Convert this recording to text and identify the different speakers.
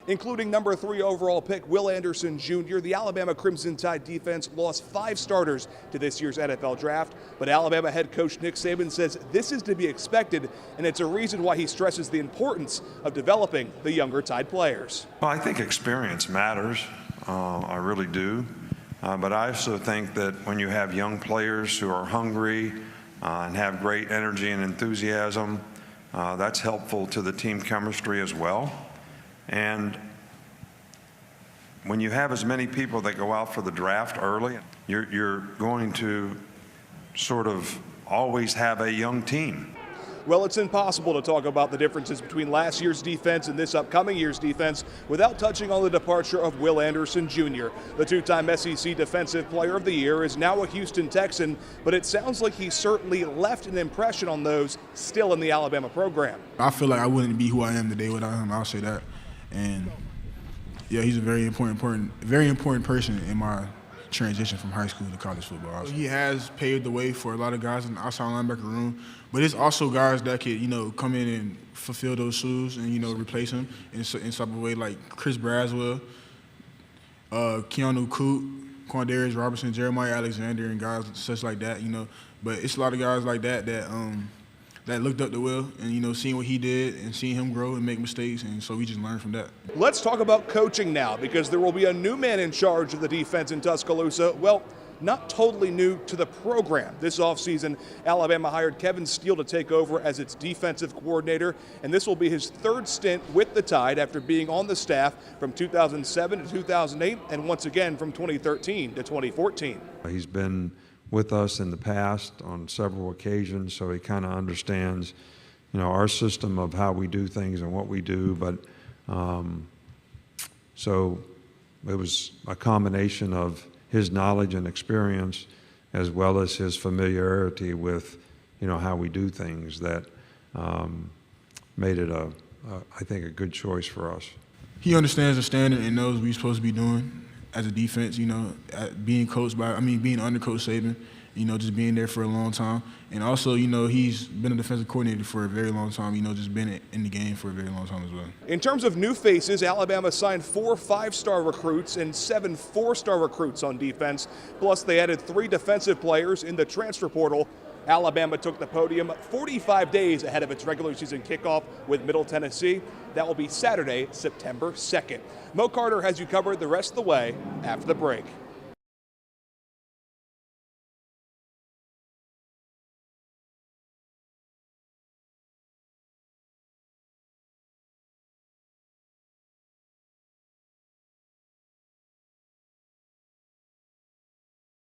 Speaker 1: Including number 3 overall pick Will Anderson Jr., the Alabama Crimson Tide defense lost 5 starters to this year's NFL draft, but Alabama head coach Nick Saban says this is to be expected, and it's a reason why he stresses the importance of developing the younger Tide players.
Speaker 2: Well, I think experience matters. I really do. But I also think that when you have young players who are hungry and have great energy and enthusiasm, that's helpful to the team chemistry as well. And when you have as many people that go out for the draft early, you're going to sort of always have a young team.
Speaker 1: Well, it's impossible to talk about the differences between last year's defense and this upcoming year's defense without touching on the departure of Will Anderson Jr. The 2-time SEC Defensive Player of the Year is now a Houston Texan, but it sounds like he certainly left an impression on those still in the Alabama program.
Speaker 3: I feel like I wouldn't be who I am today without him. I'll say that. And yeah, he's a very important person in my transition from high school to college football. Also. He has paved the way for a lot of guys in the outside linebacker room, but it's also guys that could, come in and fulfill those shoes and, replace him in some type of way, like Chris Braswell, Keanu Coote, Quandarius Robertson, Jeremiah Alexander, and guys such like that, But it's a lot of guys like that that looked up to Will and, seeing what he did and seeing him grow and make mistakes, and so we just learned from that.
Speaker 1: Let's talk about coaching now, because there will be a new man in charge of the defense in Tuscaloosa. Well, not totally new to the program. This offseason, Alabama hired Kevin Steele to take over as its defensive coordinator, and this will be his 3rd stint with the Tide after being on the staff from 2007 to 2008 and once again from 2013 to 2014.
Speaker 2: He's been with us in the past on several occasions, so he kind of understands, our system of how we do things and what we do. But so it was a combination of his knowledge and experience as well as his familiarity with, how we do things that made it I think a good choice for us.
Speaker 3: He understands the standard and knows what we're supposed to be doing as a defense, being under Coach Saban, just being there for a long time. And also, he's been a defensive coordinator for a very long time, just been in the game for a very long time as well.
Speaker 1: In terms of new faces, Alabama signed 4 5-star recruits and 7 4-star recruits on defense. Plus, they added 3 defensive players in the transfer portal. Alabama took the podium 45 days ahead of its regular season kickoff with Middle Tennessee. That will be Saturday, September 2nd. Mo Carter has you covered the rest of the way after the break.